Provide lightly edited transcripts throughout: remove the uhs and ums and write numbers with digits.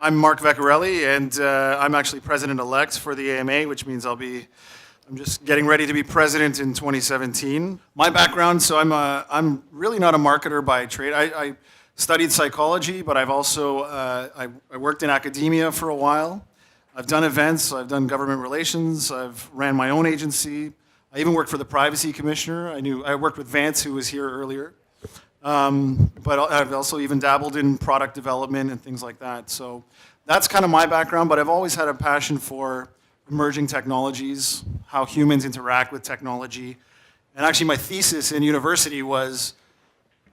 I'm Mark Vecchiarelli, and I'm actually president-elect for the AMA, which means I'm just getting ready to be president in 2017. My background, so I'm really not a marketer by trade. I studied psychology, but I've also I worked in academia for a while. I've done events, I've done government relations, I've ran my own agency. I even worked for the Privacy Commissioner. I worked with Vance, who was here earlier. But I've also even dabbled in product development and things like that. So that's kind of my background, but I've always had a passion for emerging technologies, how humans interact with technology. And actually my thesis in university was,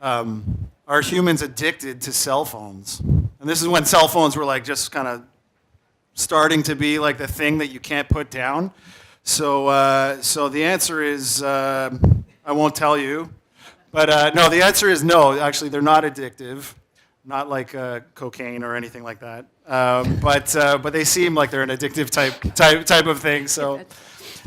are humans addicted to cell phones? And this is when cell phones were like just kind of starting to be like the thing that you can't put down. So the answer is, I won't tell you. But no, the answer is no. Actually, they're not addictive, not like cocaine or anything like that. But they seem like they're an addictive type of thing. So,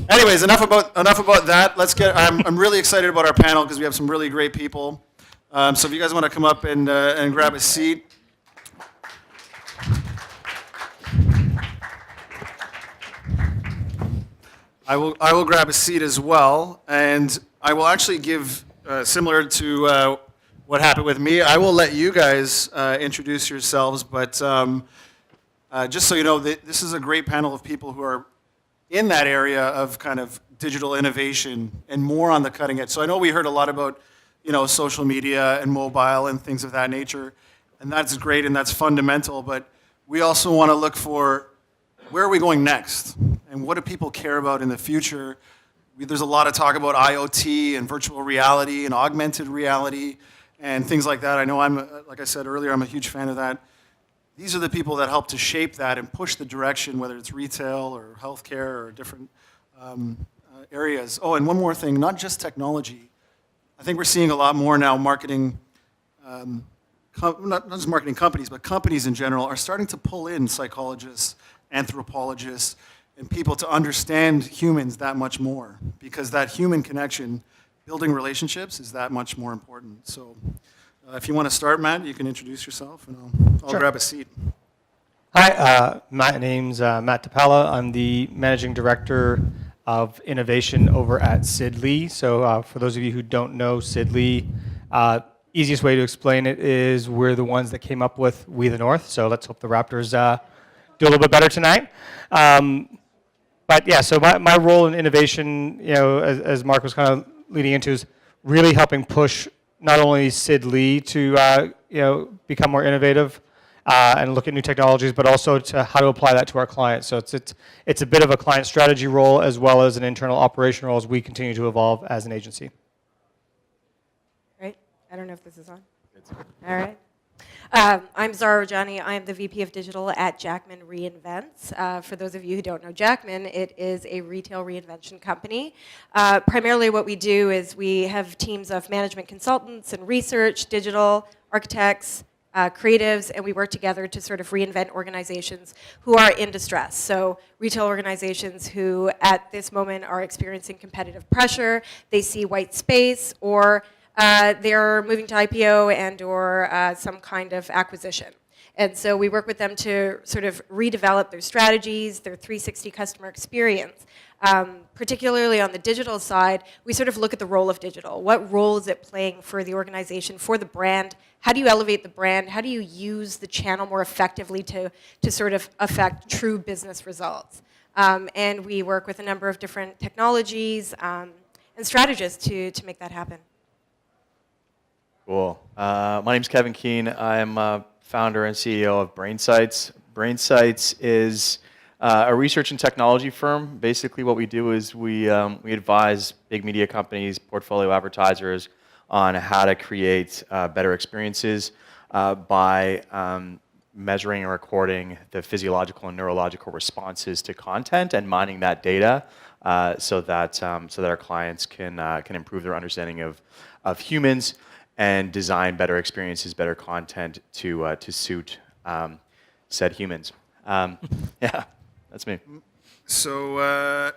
anyways, enough about that. Let's get. I'm really excited about our panel because we have some really great people. So if you guys want to come up and grab a seat. I will grab a seat as well, and I will actually give. Similar to what happened with me, I will let you guys introduce yourselves, but just so you know, this is a great panel of people who are in that area of kind of digital innovation and more on the cutting edge. So I know we heard a lot about, social media and mobile and things of that nature, and that's great and that's fundamental, but we also want to look for where are we going next and what do people care about in the future. There's a lot of talk about IoT and virtual reality and augmented reality and things like that. I know like I said earlier, I'm a huge fan of that. These are the people that help to shape that and push the direction, whether it's retail or healthcare or different areas. Oh, and one more thing, not just technology. I think we're seeing a lot more now marketing, not just marketing companies, but companies in general are starting to pull in psychologists, anthropologists, and people to understand humans that much more, because that human connection, building relationships, is that much more important. So if you want to start, Matt, you can introduce yourself, and I'll grab a seat. Hi, my name's Matt Tapala. I'm the Managing Director of Innovation over at Sid Lee. So for those of you who don't know Sid Lee, easiest way to explain it is we're the ones that came up with We the North. So let's hope the Raptors do a little bit better tonight. But yeah, so my role in innovation, as Mark was kind of leading into, is really helping push not only Sid Lee to become more innovative and look at new technologies, but also to how to apply that to our clients. So it's a bit of a client strategy role as well as an internal operation role as we continue to evolve as an agency. Right. I don't know if this is on. All right. I'm Zara Rajani. I am the VP of Digital at Jackman Reinvents. For those of you who don't know Jackman, it is a retail reinvention company. Primarily what we do is we have teams of management consultants and research, digital, architects, creatives, and we work together to sort of reinvent organizations who are in distress. So retail organizations who at this moment are experiencing competitive pressure, they see white space, or they're moving to IPO and or some kind of acquisition. And so we work with them to sort of redevelop their strategies, their 360 customer experience. Particularly on the digital side, we sort of look at the role of digital. What role is it playing for the organization, for the brand? How do you elevate the brand? How do you use the channel more effectively to sort of affect true business results? And we work with a number of different technologies and strategists to make that happen. Cool. My name's Kevin Keane. I'm founder and CEO of BrainSights. BrainSights is a research and technology firm. Basically what we do is we advise big media companies, portfolio advertisers on how to create better experiences by measuring and recording the physiological and neurological responses to content and mining that data so that our clients can improve their understanding of humans and design better experiences, better content to suit said humans. Yeah, that's me. So I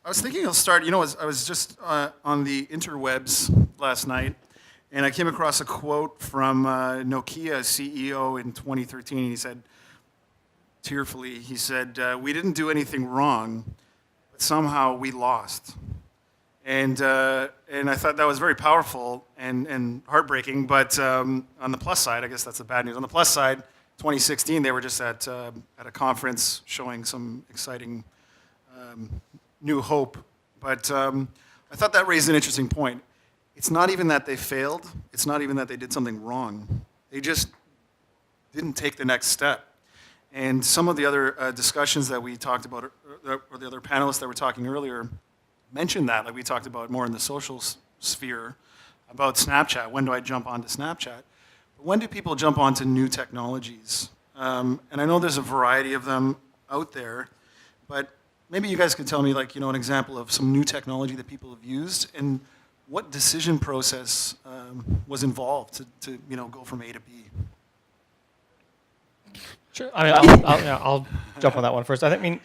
was thinking I'll start. I was just on the interwebs last night, And I came across a quote from Nokia CEO in 2013. He said, tearfully, he said, "We didn't do anything wrong, but somehow we lost." And I thought that was very powerful and heartbreaking. But on the plus side, I guess that's the bad news. On the plus side, 2016, they were just at a conference showing some exciting new hope. But I thought that raised an interesting point. It's not even that they failed. It's not even that they did something wrong. They just didn't take the next step. And some of the other discussions that we talked about, or the other panelists that were talking earlier, mentioned that. Like we talked about more in the social sphere about Snapchat. When do I jump onto Snapchat? But when do people jump onto new technologies? And I know there's a variety of them out there, but maybe you guys could tell me, like, an example of some new technology that people have used and what decision process was involved to go from A to B. Sure. I mean, I'll jump on that one first. I think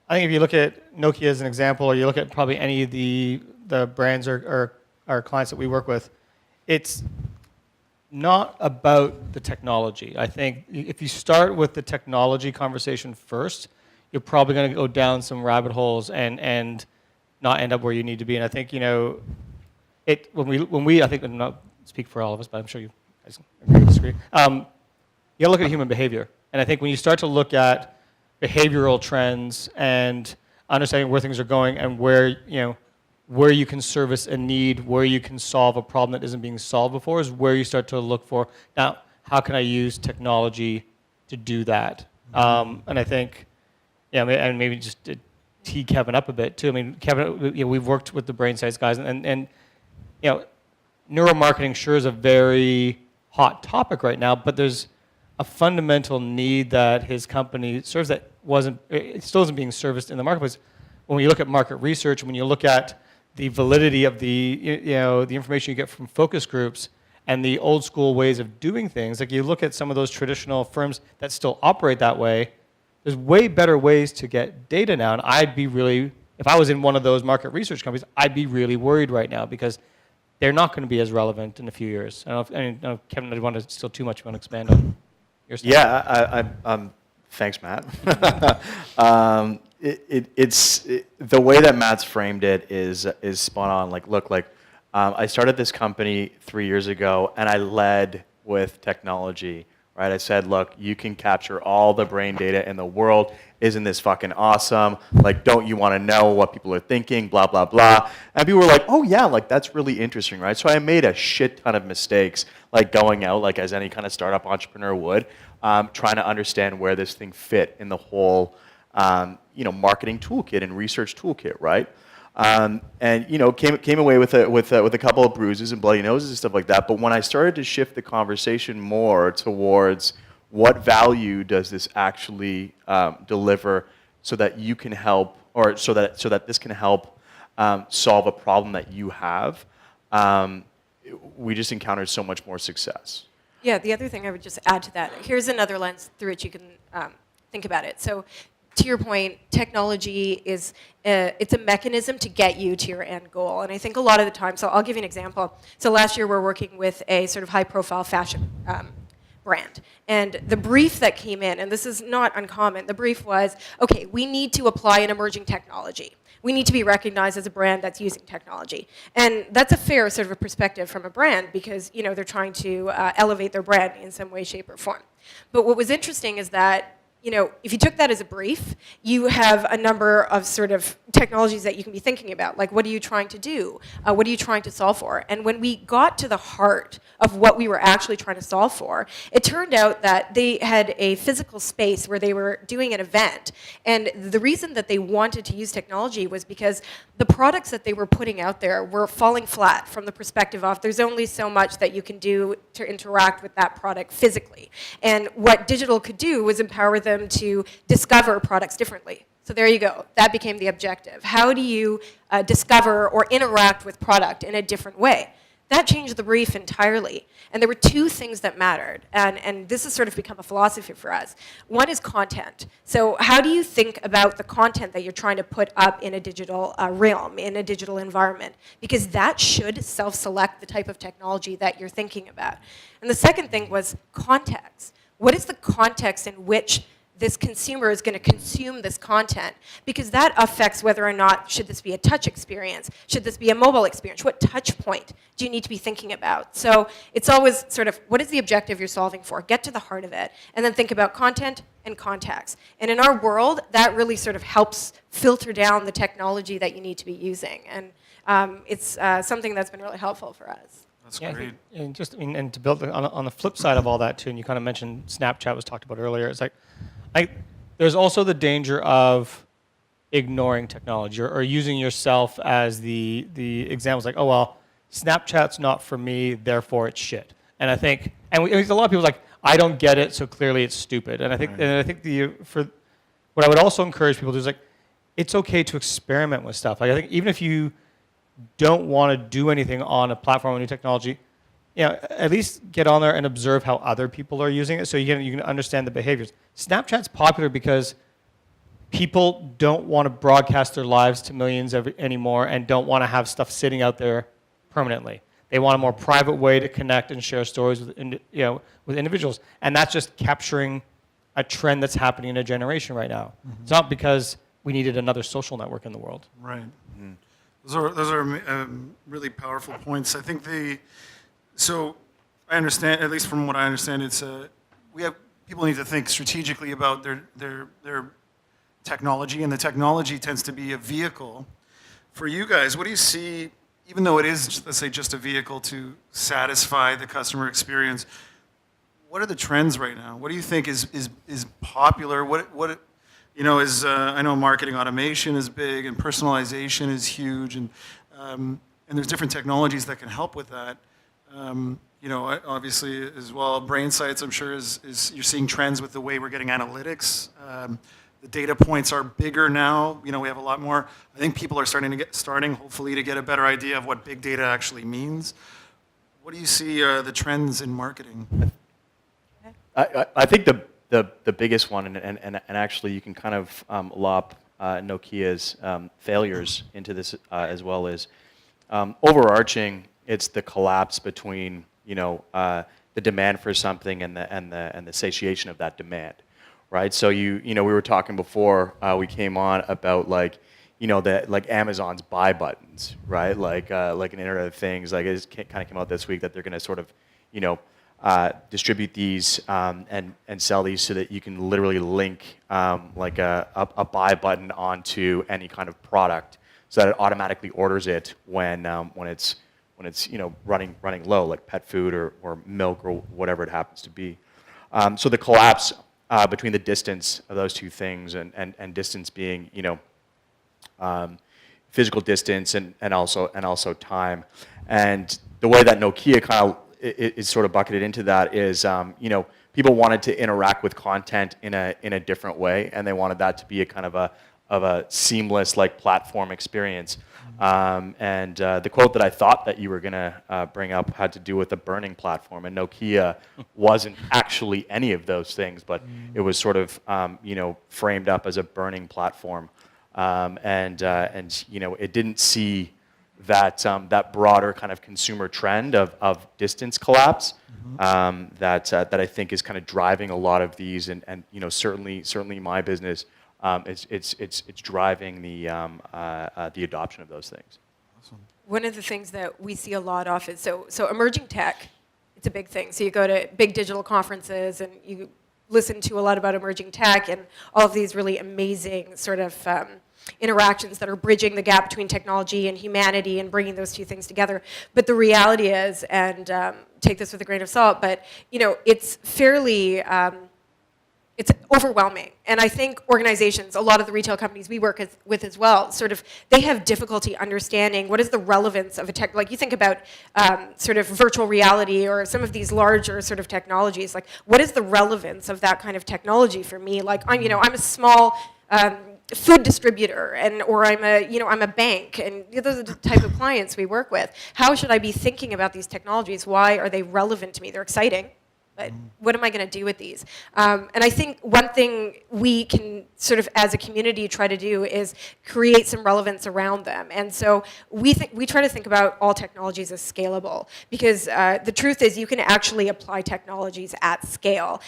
if you look at Nokia as an example, or you look at probably any of the brands or our clients that we work with, it's not about the technology. I think if you start with the technology conversation first, you're probably going to go down some rabbit holes and not end up where you need to be. And I think when we I think, I'm not speak for all of us, but I'm sure you guys agree or disagree. You got to look at human behavior. And I think when you start to look at behavioral trends and understanding where things are going and where you can service a need, where you can solve a problem that isn't being solved before, is where you start to look for, now, how can I use technology to do that? And I think, and maybe just to tee Kevin up a bit too. I mean, Kevin, we've worked with the BrainSights guys, and neuromarketing sure is a very hot topic right now, but there's a fundamental need that his company serves that it still isn't being serviced in the marketplace. When you look at market research, when you look at the validity of the information you get from focus groups and the old school ways of doing things, like you look at some of those traditional firms that still operate that way, there's way better ways to get data now. And I'd be really, if I was in one of those market research companies, I'd be really worried right now because they're not going to be as relevant in a few years. I don't know, Kevin, I don't want to steal too much. You want to expand on your stuff? Yeah, thanks, Matt. It's the way that Matt's framed it is spot on. Like, look, I started this company 3 years ago, and I led with technology. Right? I said, look, you can capture all the brain data in the world. Isn't this fucking awesome? Like, don't you want to know what people are thinking? Blah, blah, blah. And people were like, oh, yeah, like, that's really interesting, right? So I made a shit ton of mistakes, like going out, like as any kind of startup entrepreneur would, trying to understand where this thing fit in the whole, marketing toolkit and research toolkit, right? And came away with a couple of bruises and bloody noses and stuff like that. But when I started to shift the conversation more towards what value does this actually deliver, so that you can help, or so that this can help solve a problem that you have, we just encountered so much more success. Yeah, the other thing I would just add to that, here's another lens through which you can think about it. So, to your point, technology is it's a mechanism to get you to your end goal. And I think a lot of the time, so I'll give you an example. So last year we're working with a sort of high-profile fashion brand. And the brief that came in, and this is not uncommon, the brief was, okay, we need to apply an emerging technology. We need to be recognized as a brand that's using technology. And that's a fair sort of a perspective from a brand because, they're trying to elevate their brand in some way, shape, or form. But what was interesting is that if you took that as a brief, you have a number of sort of technologies that you can be thinking about. Like, what are you trying to do? What are you trying to solve for? And when we got to the heart of what we were actually trying to solve for, it turned out that they had a physical space where they were doing an event. And the reason that they wanted to use technology was because the products that they were putting out there were falling flat from the perspective of there's only so much that you can do to interact with that product physically. And what digital could do was empower them to discover products differently. So there you go. That became the objective. How do you discover or interact with product in a different way? That changed the brief entirely. And there were two things that mattered, and this has sort of become a philosophy for us. One is content. So how do you think about the content that you're trying to put up in a digital realm, in a digital environment? Because that should self-select the type of technology that you're thinking about. And the second thing was context. What is the context in which this consumer is going to consume this content? Because that affects whether or not should this be a touch experience, should this be a mobile experience, what touch point do you need to be thinking about? So it's always sort of, what is the objective you're solving for? Get to the heart of it, and then think about content and context. And in our world, that really sort of helps filter down the technology that you need to be using. And it's something that's been really helpful for us. That's Yeah, I great. think- and just and to build on the flip side of all that too, and you kind of mentioned Snapchat was talked about earlier. It's like, there's also the danger of ignoring technology or using yourself as the examples. Like, oh well, Snapchat's not for me, therefore it's shit. And I think, and a lot of people like, I don't get it, so clearly it's stupid. And I think, what I would also encourage people to do is like, it's okay to experiment with stuff. Like I think even if you don't want to do anything on a platform or new technology, at least get on there and observe how other people are using it so you can understand the behaviors. Snapchat's popular because people don't want to broadcast their lives to millions anymore and don't want to have stuff sitting out there permanently. They want a more private way to connect and share stories with individuals. And that's just capturing a trend that's happening in a generation right now. Mm-hmm. It's not because we needed another social network in the world. Right. Those are really powerful points. I think so I understand, at least from what I understand, it's people need to think strategically about their technology, and the technology tends to be a vehicle. For you guys, what do you see, even though it is, let's say, just a vehicle to satisfy the customer experience, what are the trends right now? What do you think is popular? I know marketing automation is big and personalization is huge, and there's different technologies that can help with that. Obviously as well, BrainSights, I'm sure is you're seeing trends with the way we're getting analytics. The data points are bigger now. We have a lot more. I think people are starting hopefully to get a better idea of what big data actually means. What do you see the trends in marketing? I think the biggest one, and actually you can kind of lop Nokia's failures into this as well, is overarching. It's the collapse between the demand for something and the satiation of that demand, right? So we were talking before we came on about like Amazon's buy buttons, right? Like an Internet of Things. Like it kind of came out this week that they're going to sort of distribute these and sell these so that you can literally link like a buy button onto any kind of product, so that it automatically orders it when it's running low, like pet food or milk or whatever it happens to be. So the collapse between the distance of those two things, and distance being physical distance and also time, and the way that Nokia kind of is sort of bucketed into that is people wanted to interact with content in a different way, and they wanted that to be a kind of a seamless like platform experience. And the quote that I thought that you were going to bring up had to do with the burning platform, and Nokia wasn't actually any of those things, but it was sort of framed up as a burning platform, and it didn't see that broader kind of consumer trend of distance collapse, that I think is kind of driving a lot of these, and certainly my business. It's driving the adoption of those things. Awesome. One of the things that we see a lot of is, so emerging tech, it's a big thing. So you go to big digital conferences and you listen to a lot about emerging tech and all of these really amazing sort of interactions that are bridging the gap between technology and humanity and bringing those two things together. But the reality is, and take this with a grain of salt, but it's fairly, it's overwhelming. And I think organizations, a lot of the retail companies we work with as well, sort of, they have difficulty understanding what is the relevance of a tech, like you think about sort of virtual reality or some of these larger sort of technologies, like what is the relevance of that kind of technology for me? Like I'm a small food distributor, or I'm a bank, and those are the type of clients we work with. How should I be thinking about these technologies? Why are they relevant to me? They're exciting, but what am I going to do with these? And I think one thing we can sort of, as a community, try to do is create some relevance around them. And so we try to think about all technologies as scalable, because the truth is you can actually apply technologies at scale.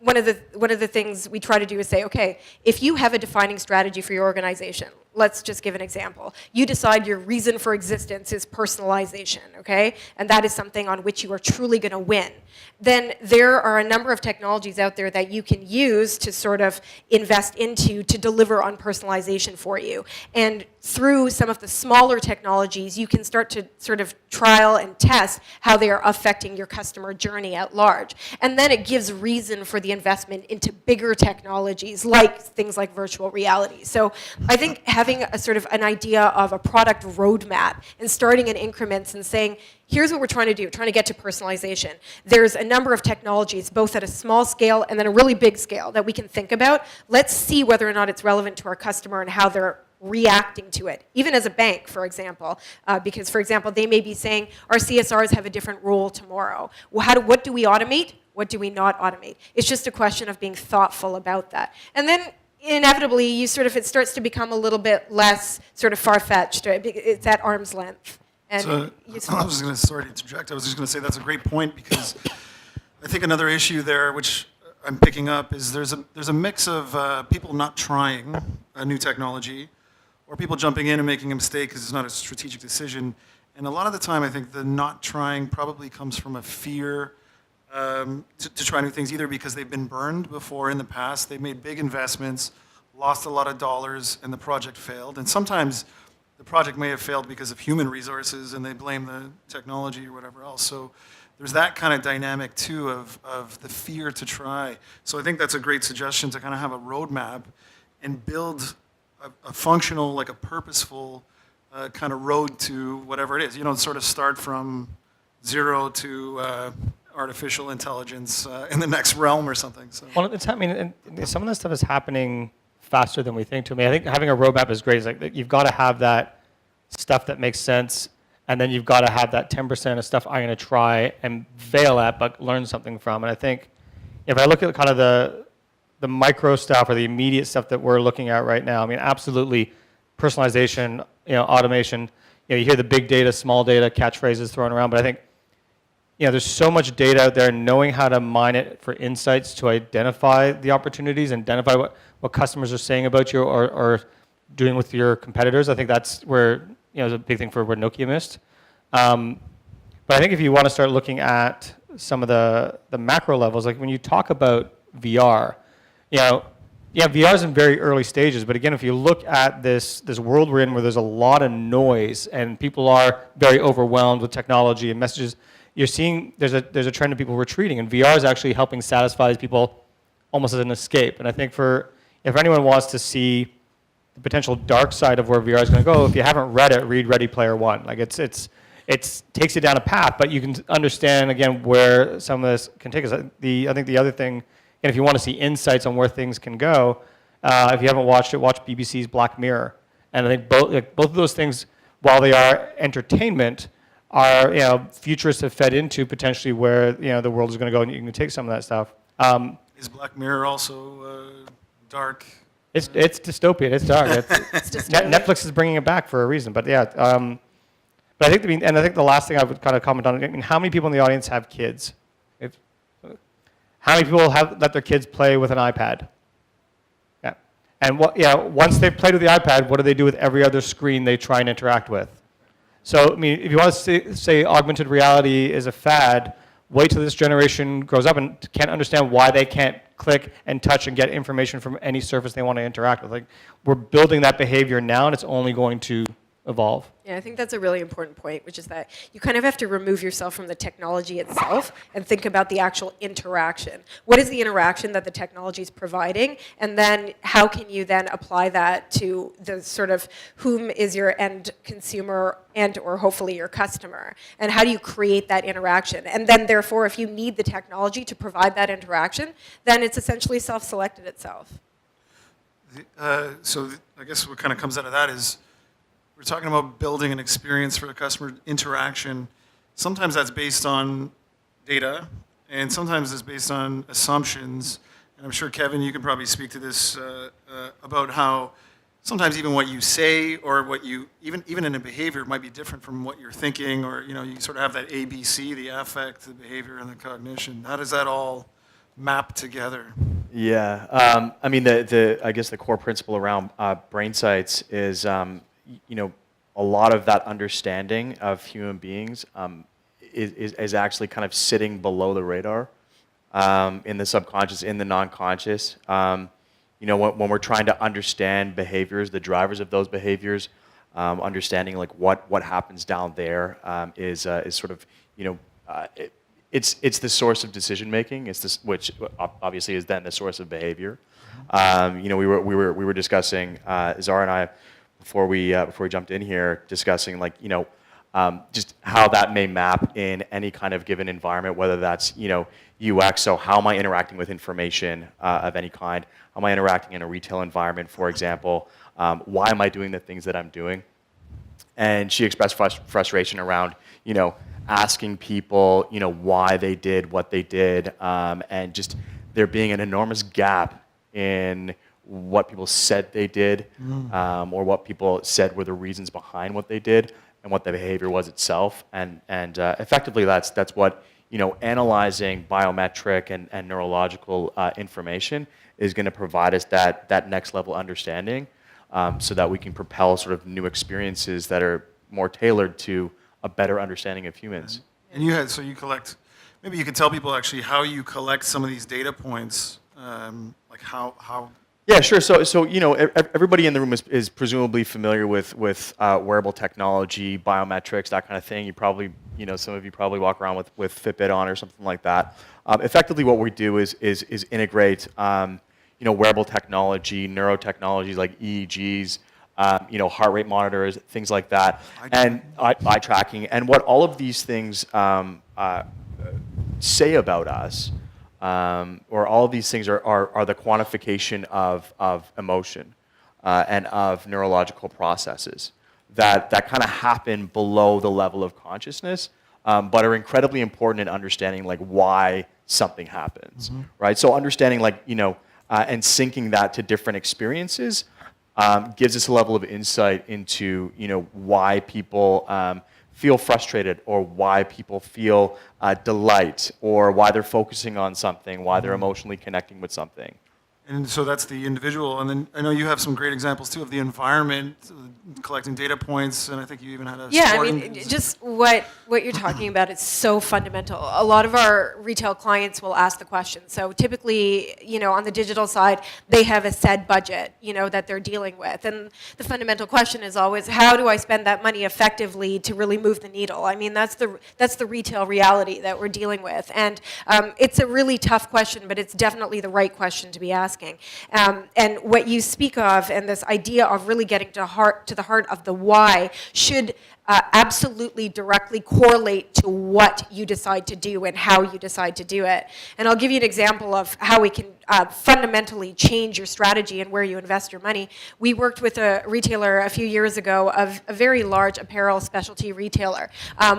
One of the things we try to do is say, okay, if you have a defining strategy for your organization, let's just give an example. You decide your reason for existence is personalization, okay? And that is something on which you are truly going to win. Then there are a number of technologies out there that you can use to sort of invest into to deliver on personalization for you. And through some of the smaller technologies, you can start to sort of trial and test how they are affecting your customer journey at large. And then it gives reason for the investment into bigger technologies, like things like virtual reality. So I think having a sort of an idea of a product roadmap and starting in increments and saying, here's what we're trying to do, trying to get to personalization. There's a number of technologies, both at a small scale and then a really big scale, that we can think about. Let's see whether or not it's relevant to our customer and how they're reacting to it, even as a bank, for example, because, for example, they may be saying, our CSRs have a different role tomorrow. Well, what do we automate? What do we not automate? It's just a question of being thoughtful about that. And then inevitably, it starts to become a little bit less sort of far-fetched. It's at arm's length. And So I was going to, sorry to interject, I was just going to say that's a great point, because I think another issue there, which I'm picking up, is there's a mix of people not trying a new technology, or people jumping in and making a mistake because it's not a strategic decision. And a lot of the time, I think the not trying probably comes from a fear to try new things, either because they've been burned before in the past, they've made big investments, lost a lot of dollars, and the project failed. And sometimes the project may have failed because of human resources, and they blame the technology or whatever else. So there's that kind of dynamic, too, of the fear to try. So I think that's a great suggestion, to kind of have a roadmap and build a functional, like a purposeful kind of road to whatever it is. You don't sort of start from zero to artificial intelligence in the next realm or something. So. Well, it's happening, and some of this stuff is happening faster than we think. To me, I think having a roadmap is great. It's like you've got to have that stuff that makes sense, and then you've got to have that 10% of stuff I'm going to try and fail at, but learn something from. And I think if I look at kind of the micro stuff or the immediate stuff that we're looking at right now, I mean, absolutely, personalization, automation. You hear the big data, small data catchphrases thrown around, but I think there's so much data out there, knowing how to mine it for insights to identify the opportunities, identify what customers are saying about you or doing with your competitors. I think that's where, is a big thing for where Nokia missed. But I think if you want to start looking at some of the macro levels, like when you talk about VR, VR is in very early stages, but again, if you look at this world we're in where there's a lot of noise and people are very overwhelmed with technology and messages, you're seeing there's a trend of people retreating, and VR is actually helping satisfy these people almost as an escape. And I think if anyone wants to see the potential dark side of where VR is going to go, if you haven't read it, read Ready Player One. Like it takes you down a path, but you can understand again where some of this can take us. I think the other thing, and if you want to see insights on where things can go, if you haven't watched it, watch BBC's Black Mirror. And I think both of those things, while they are entertainment, are futurists have fed into potentially where the world is going to go, and you can take some of that stuff. Is Black Mirror also dark? It's dystopian. It's dark. It's dystopian. Netflix is bringing it back for a reason. But yeah, but I think the last thing I would kind of comment on. I mean, how many people in the audience have kids? How many people have let their kids play with an iPad? Yeah, and once they've played with the iPad, what do they do with every other screen they try and interact with? So, I mean, if you want to say augmented reality is a fad, wait till this generation grows up and can't understand why they can't click and touch and get information from any surface they want to interact with. Like, we're building that behavior now, and it's only going to evolve. Yeah, I think that's a really important point, which is that you kind of have to remove yourself from the technology itself and think about the actual interaction. What is the interaction that the technology is providing? And then how can you then apply that to the sort of whom is your end consumer and or hopefully your customer? And how do you create that interaction? And then therefore, if you need the technology to provide that interaction, then it's essentially self-selected itself. I guess what kind of comes out of that is we're talking about building an experience for the customer interaction. Sometimes that's based on data, and sometimes it's based on assumptions. And I'm sure, Kevin, you can probably speak to this about how sometimes even what you say or what you, even in a behavior, might be different from what you're thinking, or you sort of have that ABC, the affect, the behavior, and the cognition. How does that all map together? Yeah, I mean, I guess the core principle around BrainSights is, a lot of that understanding of human beings is actually kind of sitting below the radar, in the subconscious, in the non-conscious. When we're trying to understand behaviors, the drivers of those behaviors, understanding like what happens down there is sort of it's the source of decision making. It's this, which obviously is then the source of behavior. We were discussing, Zara and I, before we jumped in here, discussing like just how that may map in any kind of given environment, whether that's UX. So how am I interacting with information of any kind? How am I interacting in a retail environment, for example? Why am I doing the things that I'm doing? And she expressed frustration around asking people why they did what they did, and just there being an enormous gap in what people said they did, or what people said were the reasons behind what they did, and what the behavior was itself. And effectively, that's what analyzing biometric and neurological information is going to provide us that next level understanding, so that we can propel sort of new experiences that are more tailored to a better understanding of humans. And you collect, maybe you could tell people actually how you collect some of these data points, like how. Yeah, sure. So everybody in the room is presumably familiar with wearable technology, biometrics, that kind of thing. You probably, some of you probably walk around with Fitbit on or something like that. Effectively, what we do is integrate, wearable technology, neurotechnologies like EEGs, heart rate monitors, things like that, and eye tracking. And what all of these things say about us, or all of these things are the quantification of emotion and of neurological processes that kind of happen below the level of consciousness, but are incredibly important in understanding like why something happens, right? So understanding and syncing that to different experiences gives us a level of insight into why people feel frustrated, or why people feel delight, or why they're focusing on something, why they're emotionally connecting with something. And so that's the individual. And then I know you have some great examples too of the environment, collecting data points, and I think you even had a sporting... just what you're talking about is so fundamental. A lot of our retail clients will ask the question. So typically, on the digital side, they have a set budget, that they're dealing with. And the fundamental question is always, how do I spend that money effectively to really move the needle? I mean, that's the retail reality that we're dealing with. And it's a really tough question, but it's definitely the right question to be asking. And what you speak of, and this idea of really getting to the heart of the why, should absolutely directly correlate to what you decide to do and how you decide to do it. And I'll give you an example of how we can fundamentally change your strategy and where you invest your money. We worked with a retailer a few years ago, of a very large apparel specialty retailer,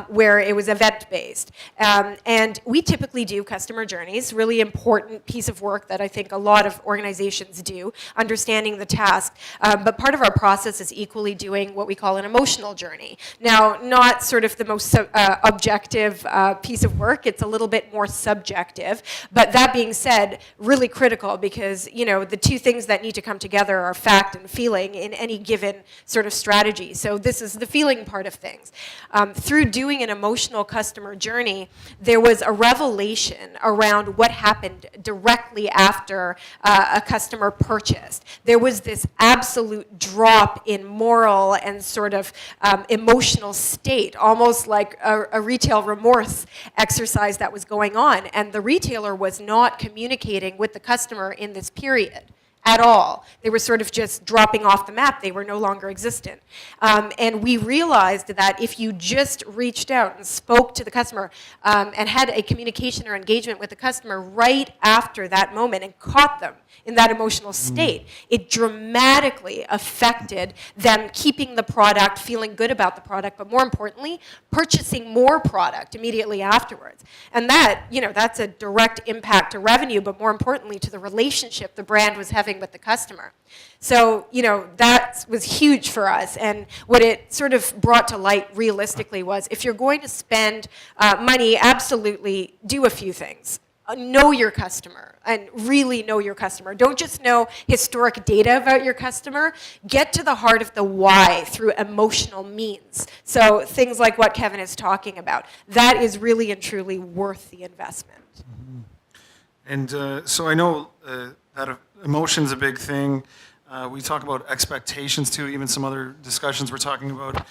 where it was event-based. And we typically do customer journeys, really important piece of work that I think a lot of organizations do, understanding the task. But part of our process is equally doing what we call an emotional journey. Now, not sort of the most objective piece of work. It's a little bit more subjective. But that being said, really critical, because the two things that need to come together are fact and feeling in any given sort of strategy. So this is the feeling part of things. Through doing an emotional customer journey, there was a revelation around what happened directly after a customer purchased. There was this absolute drop in moral and sort of emotional state, almost like a retail remorse exercise that was going on. And the retailer was not communicating with the customer in this period at all. They were sort of just dropping off the map. They were no longer existent. And we realized that if you just reached out and spoke to the customer and had a communication or engagement with the customer right after that moment and caught them in that emotional state, it dramatically affected them keeping the product, feeling good about the product, but more importantly, purchasing more product immediately afterwards. And that, that's a direct impact to revenue, but more importantly to the relationship the brand was having with the customer. So, that was huge for us. And what it sort of brought to light realistically was if you're going to spend money, absolutely do a few things. Know your customer and really know your customer. Don't just know historic data about your customer. Get to the heart of the why through emotional means. So things like what Kevin is talking about. That is really and truly worth the investment. And so I know that emotion's a big thing. We talk about expectations too, even some other discussions we're talking about,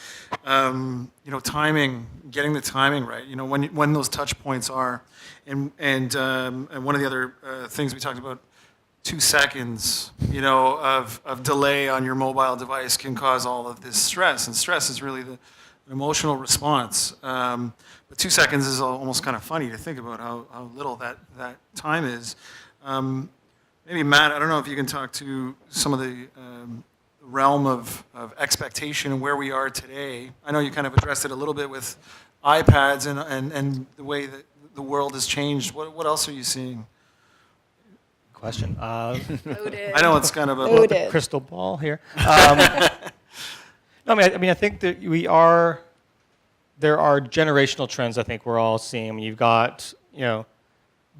timing, getting the timing right, when those touch points are. And one of the other things we talked about, 2 seconds, of delay on your mobile device can cause all of this stress. And stress is really the emotional response. But 2 seconds is almost kind of funny to think about how little that time is. Maybe Matt, I don't know if you can talk to some of the realm of expectation and where we are today. I know you kind of addressed it a little bit with iPads and the way that the world has changed. What else are you seeing? Question. Loaded. I know it's kind of a Loaded. Crystal ball here. No, I mean, I think that there are generational trends I think we're all seeing. I mean, you've got,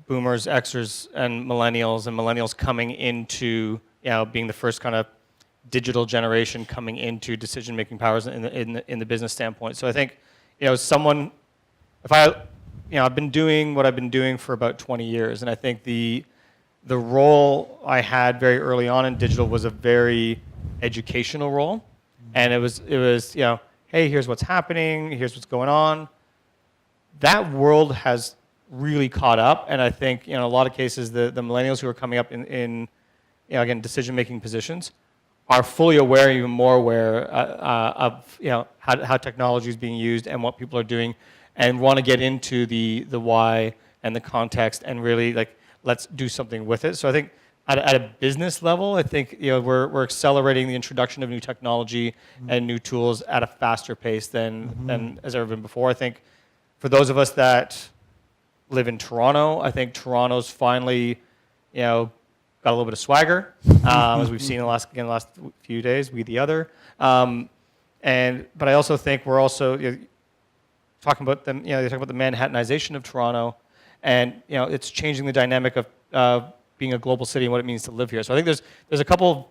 boomers, Xers, and millennials coming into, being the first kind of digital generation coming into decision-making powers in the business standpoint. So I think, I've been doing what I've been doing for about 20 years, and I think the role I had very early on in digital was a very educational role, and it was hey, here's what's happening, here's what's going on. That world has really caught up, and I think a lot of cases the millennials who are coming up in again decision-making positions are fully aware, even more aware of how technology is being used and what people are doing, and want to get into the why and the context and really let's do something with it. So I think at a business level, I think we're accelerating the introduction of new technology and new tools at a faster pace than has ever been before. I think for those of us that live in Toronto, I think Toronto's finally got a little bit of swagger, as we've seen in the last few days. We the other, but I also think we're also talking about them. They talk about the Manhattanization of Toronto, and it's changing the dynamic of being a global city and what it means to live here. So I think there's a couple of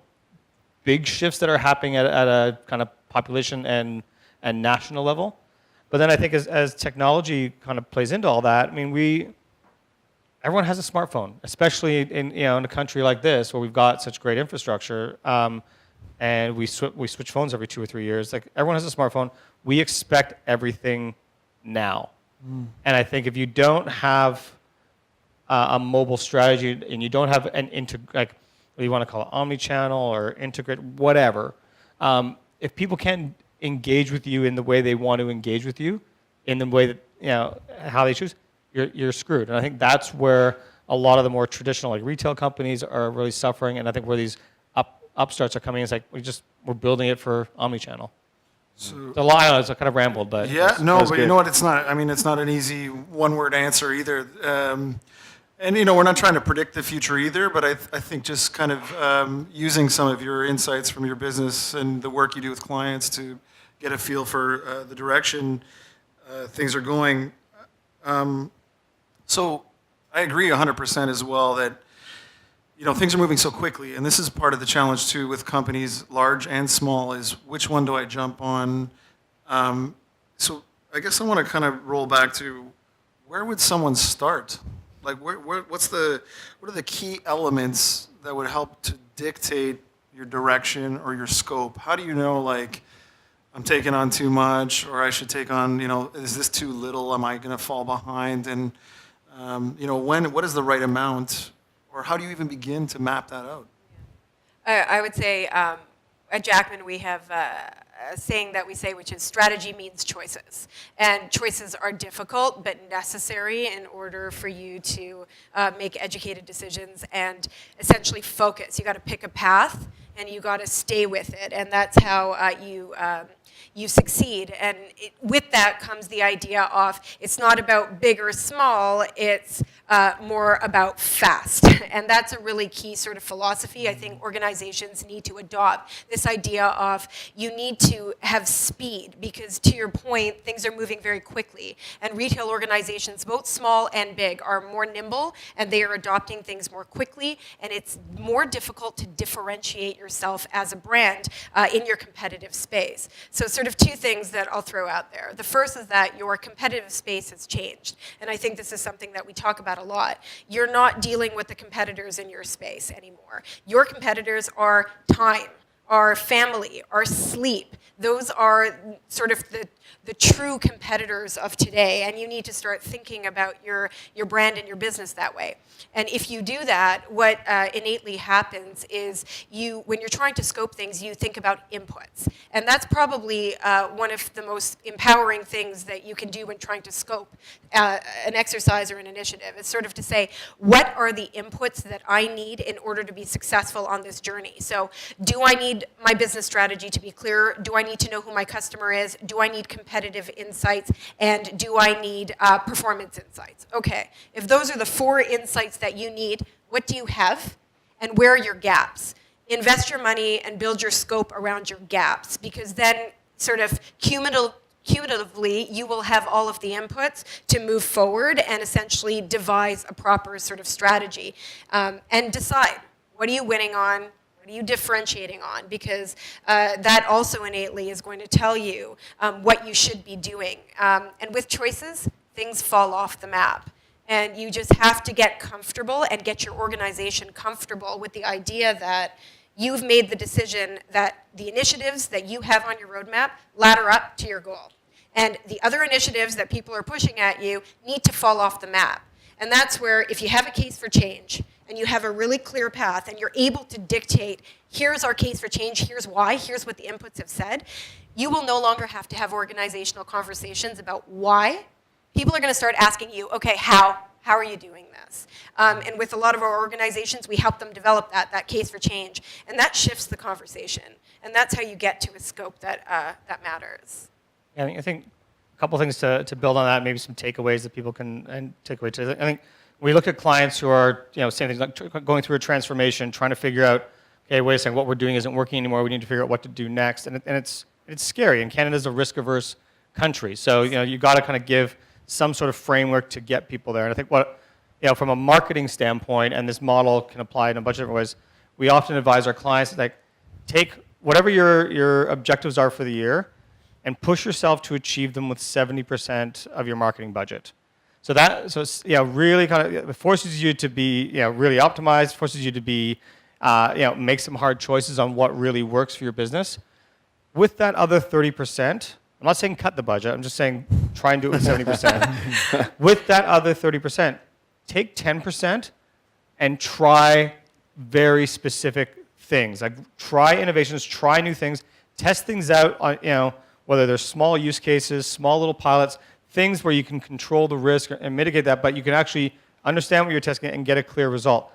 big shifts that are happening at a kind of population and national level. But then I think as technology kind of plays into all that, I mean, everyone has a smartphone, especially in a country like this where we've got such great infrastructure, and we switch phones every 2 or 3 years. Like everyone has a smartphone. We expect everything now, and I think if you don't have a mobile strategy and you don't have an whether you want to call it omni-channel or integrate, whatever, if people can't engage with you in the way they want to engage with you, in the way that how they choose, you're screwed. And I think that's where a lot of the more traditional retail companies are really suffering. And I think where these upstarts are coming in, it's we're building it for omni-channel. So, it's a lot. I know, it's a kind of rambled, but yeah, no, but good. you know what? It's not. I mean, it's not an easy one-word answer either. And we're not trying to predict the future either. But I think just kind of using some of your insights from your business and the work you do with clients to get a feel for the direction things are going. So I agree 100% as well that things are moving so quickly, and this is part of the challenge too with companies, large and small, is which one do I jump on? So I guess I want to kind of roll back to where would someone start? Like what are the key elements that would help to dictate your direction or your scope? How do you know I'm taking on too much, or I should take on, is this too little? Am I going to fall behind? And, what is the right amount, or how do you even begin to map that out? I would say, at Jackman, we have a saying that we say, which is strategy means choices. And choices are difficult but necessary in order for you to make educated decisions and essentially focus. You got to pick a path and you got to stay with it. And that's how you succeed. And with that comes the idea of it's not about big or small, it's more about fast. And that's a really key sort of philosophy I think organizations need to adopt. This idea of you need to have speed because, to your point, things are moving very quickly. And retail organizations, both small and big, are more nimble and they are adopting things more quickly. And it's more difficult to differentiate yourself as a brand in your competitive space. So sort of two things that I'll throw out there. The first is that your competitive space has changed. And I think this is something that we talk about a lot. You're not dealing with the competitors in your space anymore. Your competitors are time, are family, are sleep. Those are sort of the true competitors of today, and you need to start thinking about your brand and your business that way. And if you do that, what innately happens is when you're trying to scope things, you think about inputs. And that's probably one of the most empowering things that you can do when trying to scope an exercise or an initiative. It's sort of to say, what are the inputs that I need in order to be successful on this journey? So do I need my business strategy to be clear? Do I need to know who my customer is? Do I need competitive insights? And do I need performance insights? Okay, if those are the 4 insights that you need, what do you have? And where are your gaps? Invest your money and build your scope around your gaps, because then sort of cumulatively, you will have all of the inputs to move forward and essentially devise a proper sort of strategy and decide, what are you winning on? What are you differentiating on? Because that also innately is going to tell you what you should be doing. And with choices, things fall off the map. And you just have to get comfortable and get your organization comfortable with the idea that you've made the decision that the initiatives that you have on your roadmap ladder up to your goal. And the other initiatives that people are pushing at you need to fall off the map. And that's where, if you have a case for change, and you have a really clear path, and you're able to dictate, here's our case for change, here's why, here's what the inputs have said, you will no longer have to have organizational conversations about why. People are going to start asking you, okay, how? How are you doing this? And with a lot of our organizations, we help them develop that case for change. And that shifts the conversation. And that's how you get to a scope that matters. Yeah, I think a couple things to build on that, maybe some takeaways that people can take away. I think we look at clients who are, saying things like going through a transformation, trying to figure out, okay, wait a second, what we're doing isn't working anymore. We need to figure out what to do next. And it's scary. And Canada's a risk-averse country. So, you got to kind of give some sort of framework to get people there. And I think from a marketing standpoint, and this model can apply in a bunch of different ways, we often advise our clients, like, take whatever your objectives are for the year and push yourself to achieve them with 70% of your marketing budget. So it's, really kind of forces you to be, really optimized, forces you to be, make some hard choices on what really works for your business. With that other 30%, I'm not saying cut the budget, I'm just saying try and do it with 70%. With that other 30%, take 10% and try very specific things. Like, try innovations, try new things, test things out on, whether they're small use cases, small little pilots, things where you can control the risk and mitigate that, but you can actually understand what you're testing and get a clear result.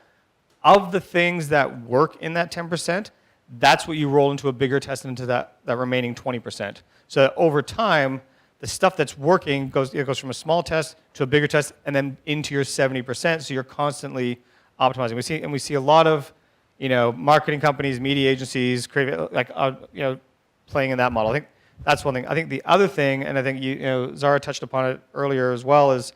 Of the things that work in that 10%, that's what you roll into a bigger test into that remaining 20%. So that over time, the stuff that's working goes from a small test to a bigger test and then into your 70%, so you're constantly optimizing. We see a lot of, marketing companies, media agencies, creative, playing in that model. I think that's one thing. I think the other thing, and I think Zara touched upon it earlier as well, is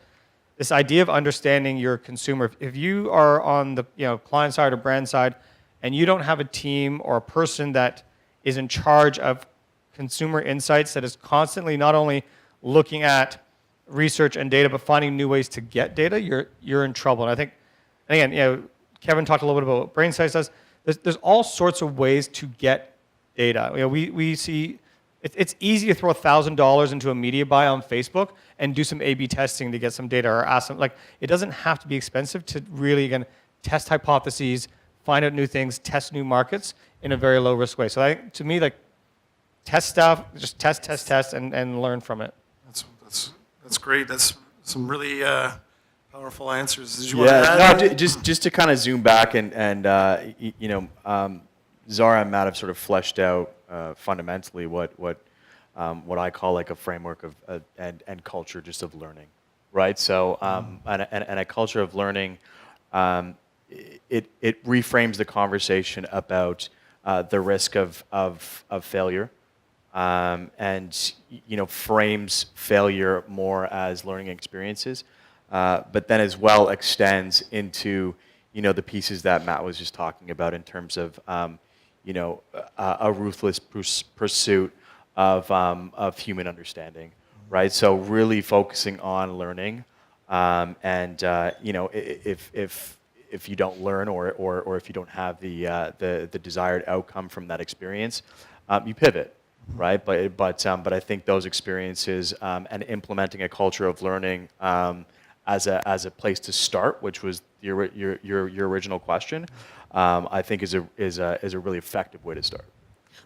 this idea of understanding your consumer. If you are on the client side or brand side, and you don't have a team or a person that is in charge of consumer insights, that is constantly not only looking at research and data, but finding new ways to get data, you're in trouble. And I think, and again, Kevin talked a little bit about what BrainSights does. There's all sorts of ways to get data. We see it's easy to throw $1,000 into a media buy on Facebook and do some A/B testing to get some data, or ask them. Like, it doesn't have to be expensive to really, again, test hypotheses, find out new things, test new markets. in a very low risk way. So to me, like, test stuff, just test, and learn from it. That's great. That's some really powerful answers. Did you want to Yeah, add? no, just to kind of zoom back and Zara and Matt have sort of fleshed out fundamentally what I call like a framework of and culture just of learning, right? So and a culture of learning, it reframes the conversation about the risk of failure, and frames failure more as learning experiences, but then as well extends into the pieces that Matt was just talking about in terms of a ruthless pursuit of human understanding, right? So really focusing on learning, and if you don't learn or if you don't have the desired outcome from that experience, you pivot, right? But I think those experiences and implementing a culture of learning as a place to start, which was your original question, I think is a really effective way to start.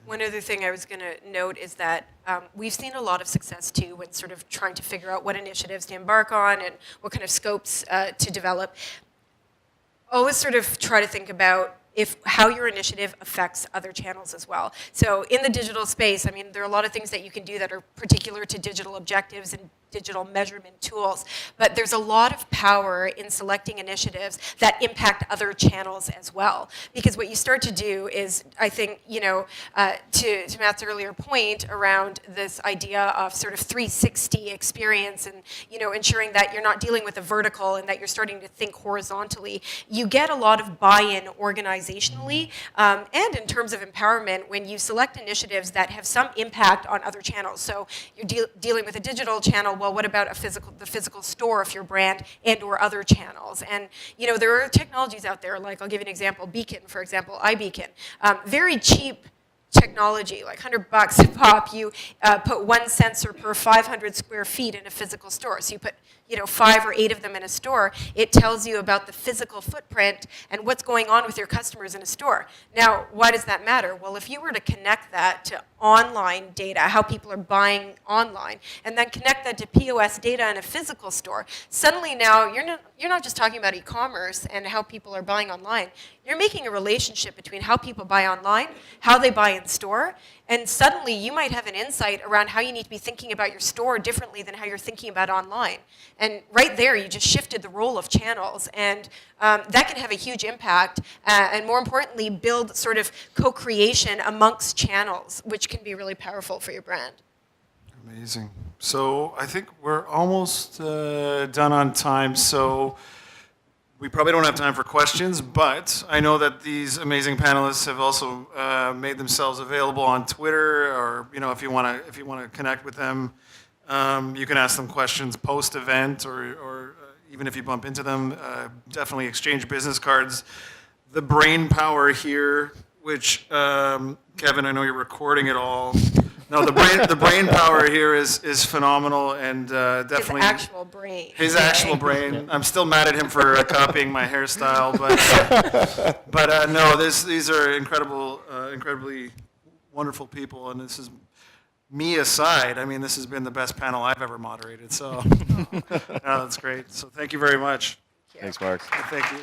One other thing I was going to note is that we've seen a lot of success too when sort of trying to figure out what initiatives to embark on and what kind of scopes to develop. Always sort of try to think about how your initiative affects other channels as well. So in the digital space, I mean, there are a lot of things that you can do that are particular to digital objectives and digital measurement tools, but there's a lot of power in selecting initiatives that impact other channels as well. Because what you start to do is, I think, to Matt's earlier point around this idea of sort of 360 experience and, ensuring that you're not dealing with a vertical and that you're starting to think horizontally, you get a lot of buy-in organizationally and in terms of empowerment when you select initiatives that have some impact on other channels. So you're dealing with a digital channel. Well, what about the physical store of your brand and or other channels? And there are technologies out there, like I'll give you an example, Beacon, for example, iBeacon. Very cheap technology, like $100 a pop. You put one sensor per 500 square feet in a physical store. So you put 5 or 8 of them in a store. It tells you about the physical footprint and what's going on with your customers in a store. Now, why does that matter? Well, if you were to connect that to online data, how people are buying online, and then connect that to POS data in a physical store, suddenly now you're not just talking about e-commerce and how people are buying online. You're making a relationship between how people buy online, how they buy in store, and suddenly you might have an insight around how you need to be thinking about your store differently than how you're thinking about online. And right there, you just shifted the role of channels, and that can have a huge impact, and more importantly, build sort of co-creation amongst channels, which can be really powerful for your brand. Amazing. So I think we're almost done on time. So we probably don't have time for questions, but I know that these amazing panelists have also made themselves available on Twitter, or if you want to connect with them, you can ask them questions post-event, or even if you bump into them, definitely exchange business cards. The brain power here, which Kevin, I know you're recording it all. No, the brain power here is phenomenal, and definitely His actual brain. His actual brain. I'm still mad at him for copying my hairstyle, but no, these are incredibly wonderful people, and this is me aside. I mean, this has been the best panel I've ever moderated. So, no, that's great. So, thank you very much. Thanks, Mark. Thank you.